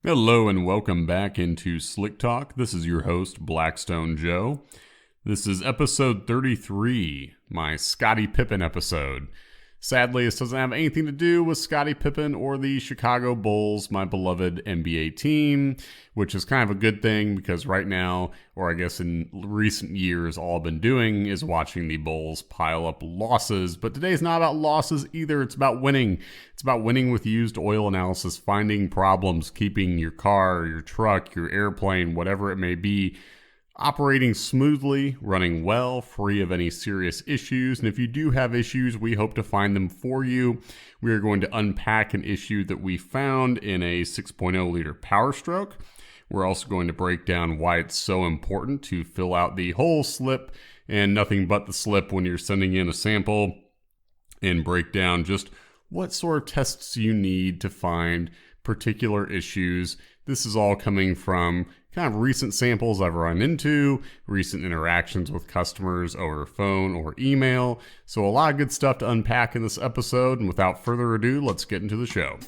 Hello and welcome back into Slick Talk. This is your host, Blackstone Joe. This is episode 33, my Scottie Pippen episode. Sadly, this doesn't have anything to do with Scottie Pippen or the Chicago Bulls, my beloved NBA team, which is kind of a good thing because right now, or I guess in recent years, all I've been doing is watching the Bulls pile up losses. But today's not about losses either. It's about winning. It's about winning with used oil analysis, finding problems, keeping your car, your truck, your airplane, whatever it may be, operating smoothly, running well, free of any serious issues. And if you do have issues, we hope to find them for you. We are going to unpack an issue that we found in a 6.0 liter Power Stroke. We're also going to break down why it's so important to fill out the whole slip and nothing but the slip when you're sending in a sample, and break down just what sort of tests you need to find particular issues. This is all coming from kind of recent samples I've run into, recent interactions with customers over phone or email. So a lot of good stuff to unpack in this episode. And without further ado, let's get into the show.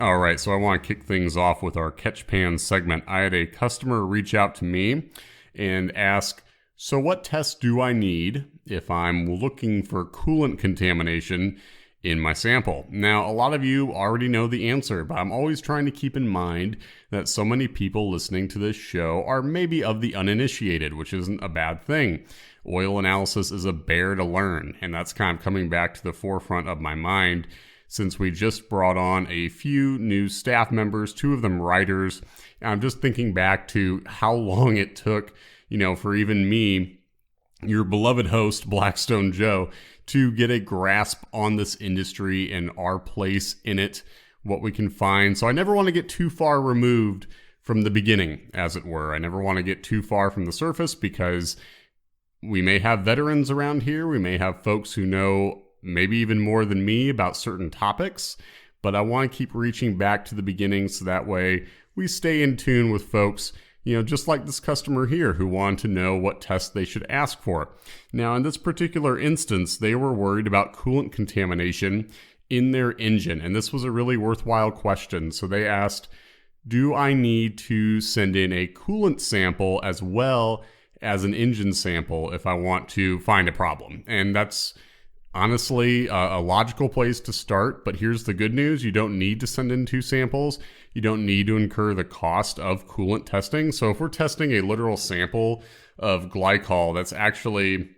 All right, so I want to kick things off with our Catch Pan segment. I had a customer reach out to me and ask, so what tests do I need if I'm looking for coolant contamination in my sample? Now, a lot of you already know the answer, but I'm always trying to keep in mind that so many people listening to this show are maybe of the uninitiated, which isn't a bad thing. Oil analysis is a bear to learn, and that's kind of coming back to the forefront of my mind since we just brought on a few new staff members, two of them writers. And I'm just thinking back to how long it took, for even me, your beloved host, Blackstone Joe, to get a grasp on this industry and our place in it, what we can find. So I never want to get too far removed from the beginning, as it were. I never want to get too far from the surface because we may have veterans around here. We may have folks who know maybe even more than me about certain topics, but I want to keep reaching back to the beginning so that way we stay in tune with folks, just like this customer here who wanted to know what tests they should ask for. Now, in this particular instance, they were worried about coolant contamination in their engine, and this was a really worthwhile question. So they asked, do I need to send in a coolant sample as well as an engine sample if I want to find a problem? And that's honestly a logical place to start, but here's the good news. You don't need to send in two samples. You don't need to incur the cost of coolant testing. So if we're testing a literal sample of glycol, that's actually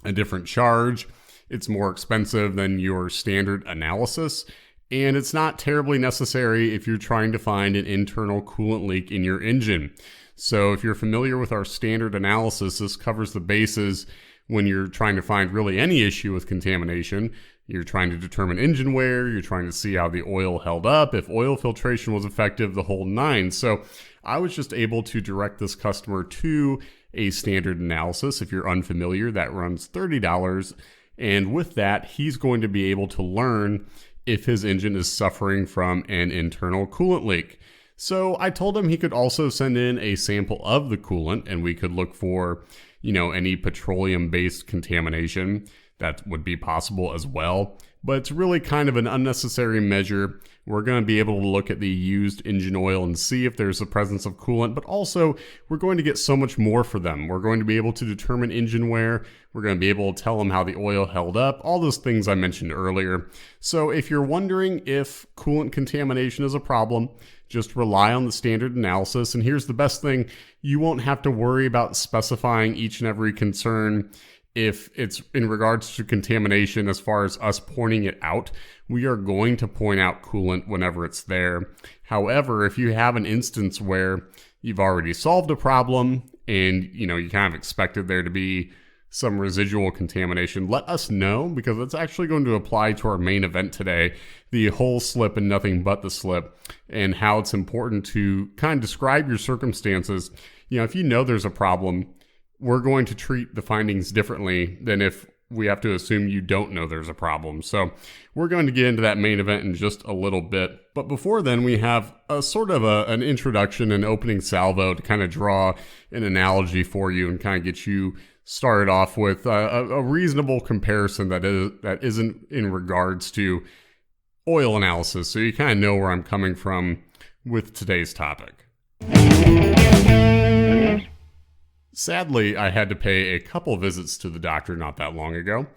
a different charge. It's more expensive than your standard analysis, and it's not terribly necessary if you're trying to find an internal coolant leak in your engine. So if you're familiar with our standard analysis, this covers the bases when you're trying to find really any issue with contamination. You're trying to determine engine wear, you're trying to see how the oil held up, if oil filtration was effective, the whole nine. So I was just able to direct this customer to a standard analysis. If you're unfamiliar, that runs $30. And with that, he's going to be able to learn if his engine is suffering from an internal coolant leak. So I told him he could also send in a sample of the coolant and we could look for any petroleum-based contamination. That would be possible as well. But it's really kind of an unnecessary measure. We're going to be able to look at the used engine oil and see if there's a presence of coolant, but also we're going to get so much more for them. We're going to be able to determine engine wear. We're going to be able to tell them how the oil held up, all those things I mentioned earlier. So if you're wondering if coolant contamination is a problem, just rely on the standard analysis. And here's the best thing. You won't have to worry about specifying each and every concern if it's in regards to contamination. As far as us pointing it out, we are going to point out coolant whenever it's there. However, if you have an instance where you've already solved a problem and you kind of expected there to be some residual contamination, let us know, because it's actually going to apply to our main event today, the whole slip and nothing but the slip, and how it's important to kind of describe your circumstances. If you know there's a problem, we're going to treat the findings differently than if we have to assume you don't know there's a problem. So we're going to get into that main event in just a little bit. But before then, we have a sort of an introduction and opening salvo to kind of draw an analogy for you and kind of get you started off with a reasonable comparison that isn't in regards to oil analysis, so you kind of know where I'm coming from with today's topic. Sadly, I had to pay a couple visits to the doctor not that long ago.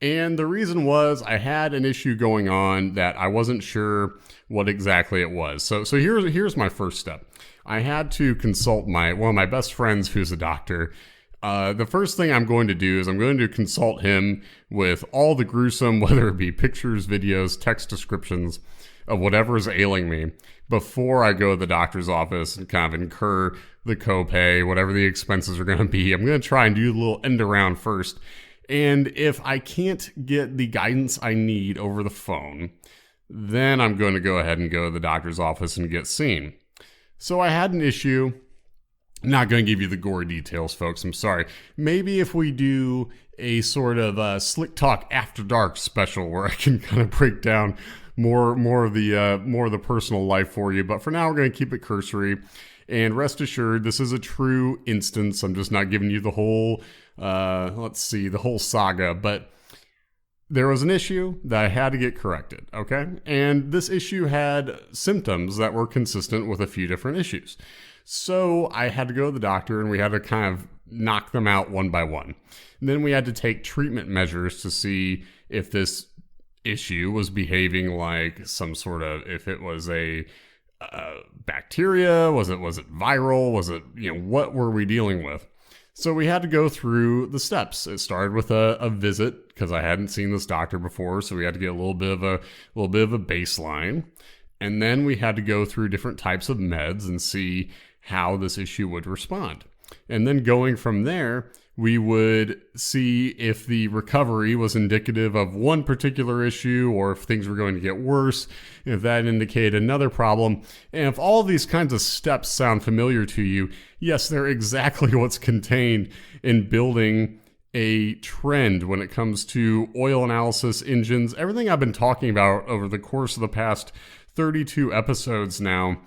And the reason was I had an issue going on that I wasn't sure what exactly it was. So here's my first step. I had to consult one of my best friends who's a doctor. The first thing I'm going to do is I'm going to consult him with all the gruesome, whether it be pictures, videos, text descriptions of whatever is ailing me before I go to the doctor's office and kind of incur the copay, whatever the expenses are going to be. I'm going to try and do a little end around first. And if I can't get the guidance I need over the phone, then I'm going to go ahead and go to the doctor's office and get seen. So I had an issue. I'm not going to give you the gory details, folks. I'm sorry. Maybe if we do a sort of Slick Talk After Dark special where I can kind of break down more of the personal life for you. But for now, we're going to keep it cursory. And rest assured, this is a true instance. I'm just not giving you the whole, the whole saga. But there was an issue that I had to get corrected, okay? And this issue had symptoms that were consistent with a few different issues. So I had to go to the doctor and we had to kind of knock them out one by one. And then we had to take treatment measures to see if this issue was behaving like some sort of, if it was a bacteria, was it viral, was it, what were we dealing with? So we had to go through the steps. It started with a visit because I hadn't seen this doctor before, so we had to get a little bit of a baseline, and then we had to go through different types of meds and see how this issue would respond. And then going from there, we would see if the recovery was indicative of one particular issue or if things were going to get worse, if that indicated another problem. And if all of these kinds of steps sound familiar to you, yes, they're exactly what's contained in building a trend when it comes to oil analysis, engines, everything I've been talking about over the course of the past 32 episodes now.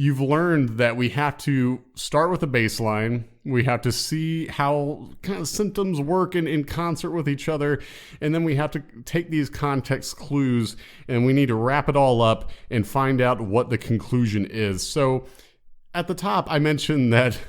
You've learned that we have to start with a baseline. We have to see how kind of symptoms work in concert with each other. And then we have to take these context clues and we need to wrap it all up and find out what the conclusion is. So at the top, I mentioned that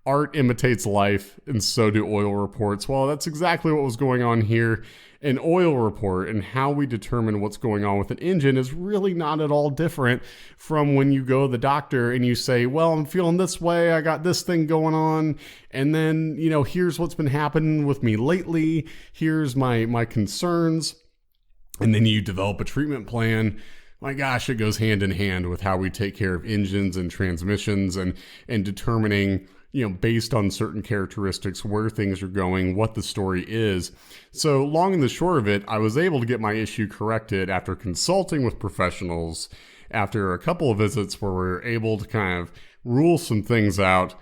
art imitates life and so do oil reports. Well, that's exactly what was going on here. An oil report and how we determine what's going on with an engine is really not at all different from when you go to the doctor and you say, well, I'm feeling this way, I got this thing going on, and then, here's what's been happening with me lately, here's my concerns, and then you develop a treatment plan. My gosh, it goes hand in hand with how we take care of engines and transmissions and determining, based on certain characteristics, where things are going, what the story is. So long and the short of it, I was able to get my issue corrected after consulting with professionals, after a couple of visits where we were able to kind of rule some things out.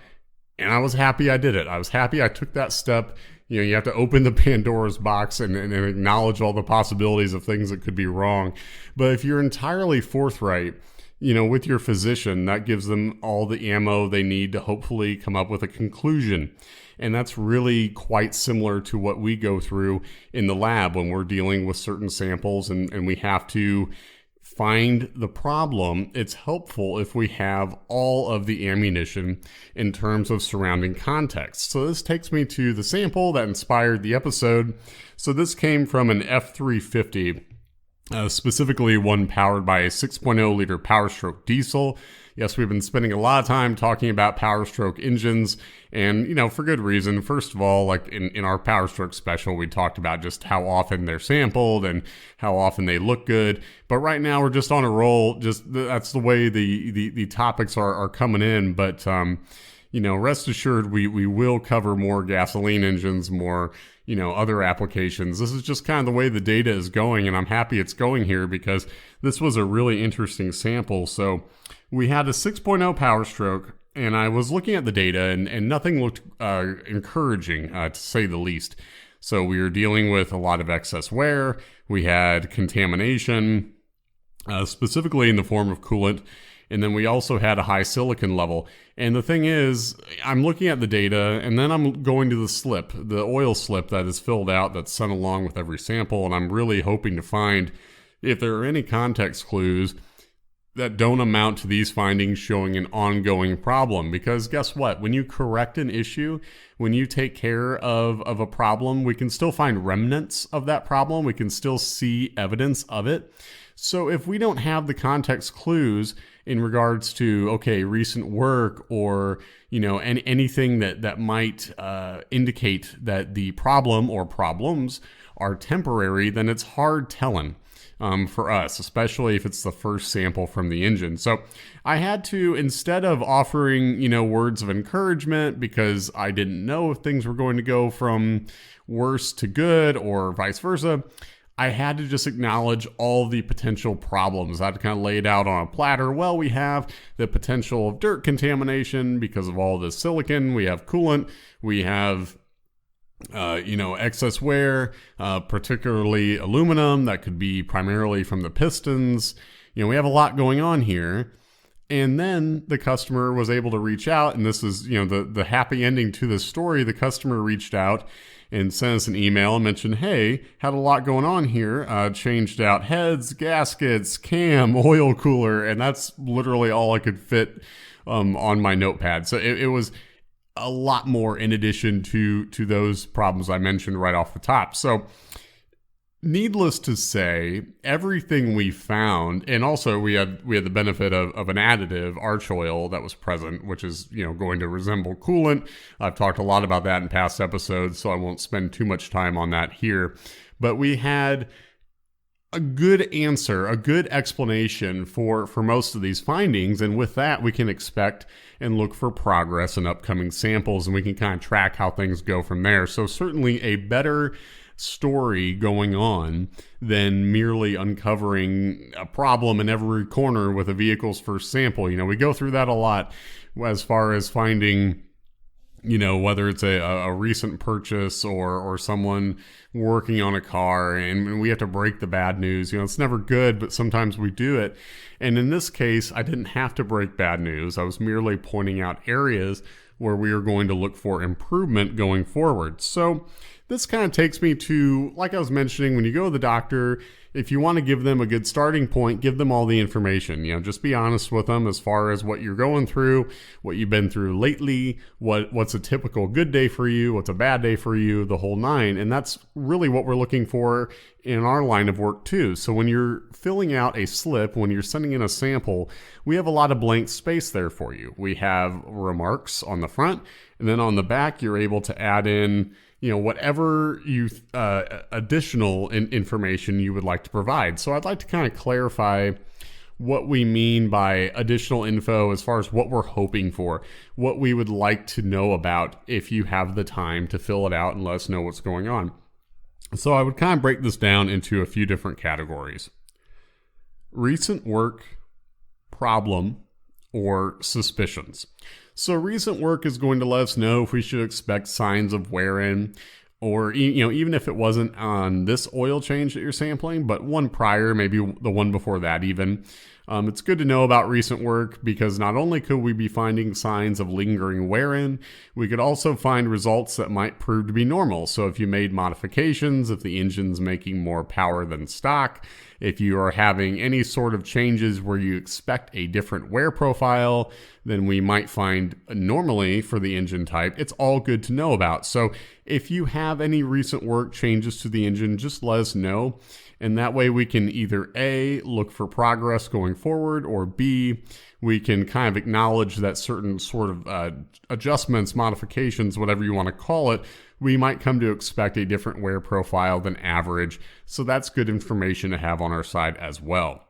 And I was happy I did it. I was happy I took that step. You have to open the Pandora's box and acknowledge all the possibilities of things that could be wrong. But if you're entirely forthright, with your physician, that gives them all the ammo they need to hopefully come up with a conclusion. And that's really quite similar to what we go through in the lab when we're dealing with certain samples and we have to find the problem. It's helpful if we have all of the ammunition in terms of surrounding context. So this takes me to the sample that inspired the episode. So this came from an F350. Specifically one powered by a 6.0 liter Power Stroke diesel. Yes, we've been spending a lot of time talking about Power Stroke engines and, for good reason. First of all, like in our Power Stroke special, we talked about just how often they're sampled and how often they look good. But right now we're just on a roll. That's the way the topics are coming in. But, rest assured we will cover more gasoline engines, more other applications. This is just kind of the way the data is going, and I'm happy it's going here because this was a really interesting sample. So we had a 6.0 Power Stroke, and I was looking at the data, and nothing looked encouraging, to say the least. So we were dealing with a lot of excess wear. We had contamination, specifically in the form of coolant. And then we also had a high silicon level. And the thing is, I'm looking at the data, and then I'm going to the oil slip that is filled out that's sent along with every sample, and I'm really hoping to find if there are any context clues that don't amount to these findings showing an ongoing problem. Because guess what? When you correct an issue, when you take care of a problem, we can still find remnants of that problem. We can still see evidence of it. So if we don't have the context clues in regards to, okay, recent work or, anything that might indicate that the problem or problems are temporary, then it's hard telling. For us, especially if it's the first sample from the engine. So I had to, instead of offering, words of encouragement because I didn't know if things were going to go from worse to good or vice versa, I had to just acknowledge all the potential problems. I had to kind of lay it out on a platter. Well, we have the potential of dirt contamination because of all this silicon. We have coolant. We have excess wear, particularly aluminum that could be primarily from the pistons. We have a lot going on here. And then the customer was able to reach out, and this is, the happy ending to this story. The customer reached out and sent us an email and mentioned, hey, had a lot going on here. Changed out heads, gaskets, cam, oil cooler, and that's literally all I could fit on my notepad. So it was a lot more in addition to those problems I mentioned right off the top. So needless to say, everything we found, and also we had the benefit of an additive, arch oil, that was present, which is going to resemble coolant. I've talked a lot about that in past episodes, so I won't spend too much time on that here. But we had a good answer, a good explanation for most of these findings. And with that, we can expect and look for progress in upcoming samples, and we can kind of track how things go from there. So certainly a better story going on than merely uncovering a problem in every corner with a vehicle's first sample. We go through that a lot as far as finding whether it's a recent purchase or someone working on a car, and we have to break the bad news. It's never good, but sometimes we do it. And in this case, I didn't have to break bad news. I was merely pointing out areas where we are going to look for improvement going forward. So this kind of takes me to, like I was mentioning, when you go to the doctor, if you want to give them a good starting point, give them all the information. Just be honest with them as far as what you're going through, what you've been through lately, what's a typical good day for you, what's a bad day for you, the whole nine. And that's really what we're looking for in our line of work too. So when you're filling out a slip, when you're sending in a sample, we have a lot of blank space there for you. We have remarks on the front, and then on the back, you're able to add in whatever you additional information you would like to provide. So I'd like to kind of clarify what we mean by additional info as far as what we're hoping for, what we would like to know about if you have the time to fill it out and let us know what's going on. So I would kind of break this down into a few different categories. Recent work, problem, or suspicions. So recent work is going to let us know if we should expect signs of wear-in, or even if it wasn't on this oil change that you're sampling, but one prior, maybe the one before that even. It's good to know about recent work because not only could we be finding signs of lingering wear-in, we could also find results that might prove to be normal. So if you made modifications, if the engine's making more power than stock, if you are having any sort of changes where you expect a different wear profile than we might find normally for the engine type, it's all good to know about. So if you have any recent work changes to the engine, just let us know. And that way we can either A, look for progress going forward, or B, we can kind of acknowledge that certain sort of adjustments, modifications, whatever you want to call it, we might come to expect a different wear profile than average. So that's good information to have on our side as well.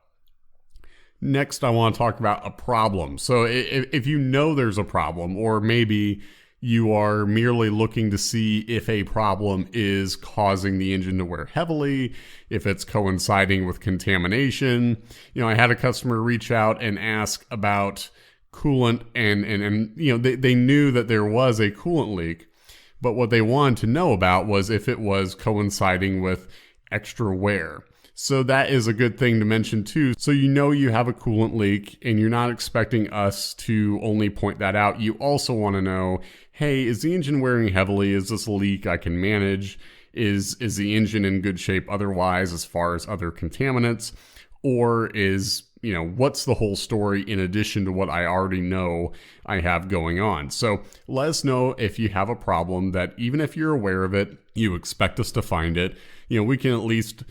Next, I want to talk about a problem. So if you know there's a problem, or maybe you are merely looking to see if a problem is causing the engine to wear heavily, if it's coinciding with contamination. I had a customer reach out and ask about coolant, and they knew that there was a coolant leak, but what they wanted to know about was if it was coinciding with extra wear. So that is a good thing to mention too. So you know you have a coolant leak and you're not expecting us to only point that out. You also want to know, hey, is the engine wearing heavily? Is this a leak I can manage? Is the engine in good shape otherwise as far as other contaminants? Or is, what's the whole story in addition to what I already know I have going on? So let us know if you have a problem that even if you're aware of it, you expect us to find it. We can at least,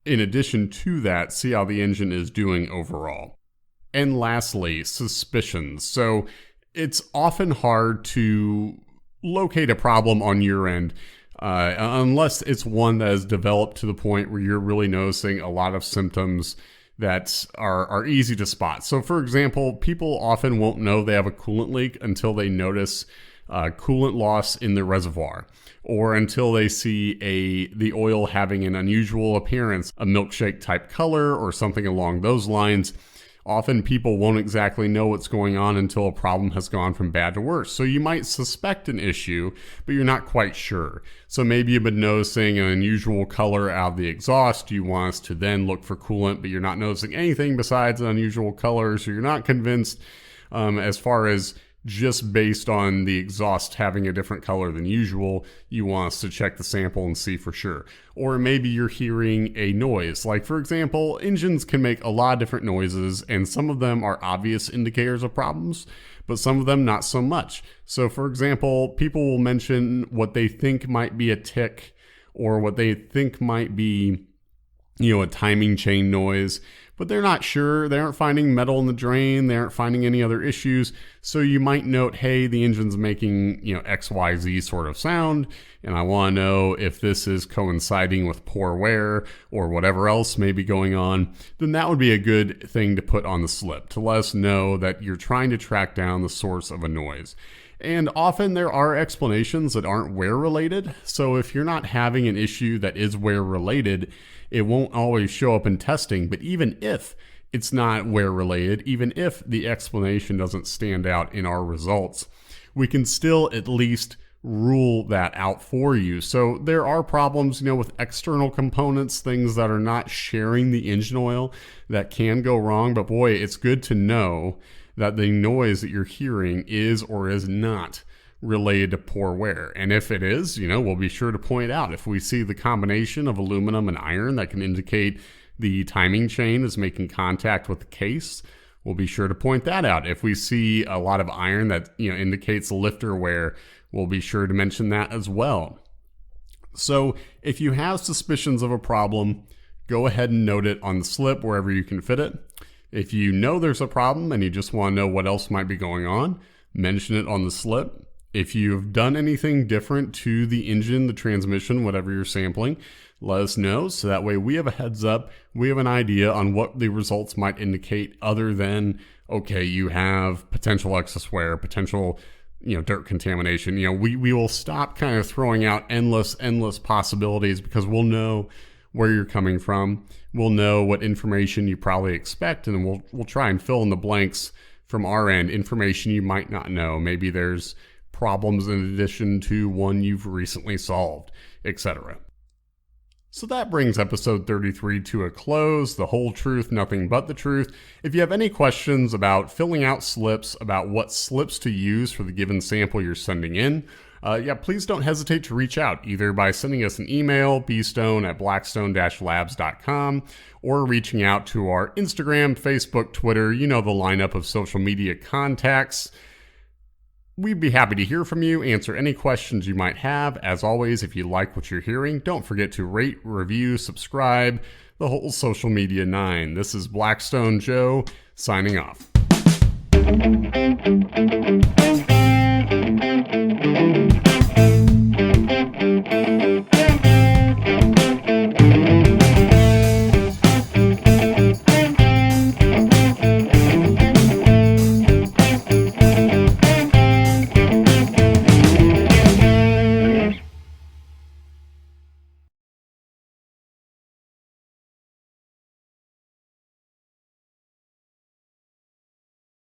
in addition to that, see how the engine is doing overall. And lastly, suspicions. So it's often hard to locate a problem on your end unless it's one that has developed to the point where you're really noticing a lot of symptoms that are easy to spot. So for example, people often won't know they have a coolant leak until they notice coolant loss in the reservoir, or until they see the oil having an unusual appearance, a milkshake type color or something along those lines. Often people won't exactly know what's going on until a problem has gone from bad to worse. So you might suspect an issue, but you're not quite sure. So maybe you've been noticing an unusual color out of the exhaust. You want us to then look for coolant, but you're not noticing anything besides an unusual color. So you're not convinced as far as just based on the exhaust having a different color than usual. You want us to check the sample and see for sure. Or maybe you're hearing a noise. Like for example, engines can make a lot of different noises, and some of them are obvious indicators of problems, but some of them not so much. So for example, people will mention what they think might be a tick, or what they think might be, a timing chain noise, but they're not sure. They aren't finding metal in the drain. They aren't finding any other issues. So you might note, hey, the engine's making, XYZ sort of sound, and I want to know if this is coinciding with poor wear or whatever else may be going on. Then that would be a good thing to put on the slip to let us know that you're trying to track down the source of a noise. And often there are explanations that aren't wear related. So if you're not having an issue that is wear related, it won't always show up in testing. But even if it's not wear related, even if the explanation doesn't stand out in our results, we can still at least rule that out for you. So there are problems, with external components, things that are not sharing the engine oil that can go wrong. But boy, it's good to know that the noise that you're hearing is or is not related to poor wear. And if it is, we'll be sure to point out. If we see the combination of aluminum and iron that can indicate the timing chain is making contact with the case, we'll be sure to point that out. If we see a lot of iron that indicates lifter wear, we'll be sure to mention that as well. So if you have suspicions of a problem, go ahead and note it on the slip wherever you can fit it. If you know there's a problem and you just want to know what else might be going on, mention it on the slip. If you've done anything different to the engine, the transmission, whatever you're sampling, let us know. So that way we have a heads up, we have an idea on what the results might indicate other than, okay, you have potential excess wear, potential, dirt contamination. We will stop kind of throwing out endless possibilities, because we'll know where you're coming from. We'll know what information you probably expect, and then we'll try and fill in the blanks from our end, information you might not know. Maybe there's problems in addition to one you've recently solved, etc. So that brings episode 33 to a close. The whole truth, nothing but the truth. If you have any questions about filling out slips, about what slips to use for the given sample you're sending in, please don't hesitate to reach out, either by sending us an email, bstone@blackstone-labs.com, or reaching out to our Instagram, Facebook, Twitter, the lineup of social media contacts. We'd be happy to hear from you, answer any questions you might have. As always, if you like what you're hearing, don't forget to rate, review, subscribe, the whole social media 9. This is Blackstone Joe, signing off.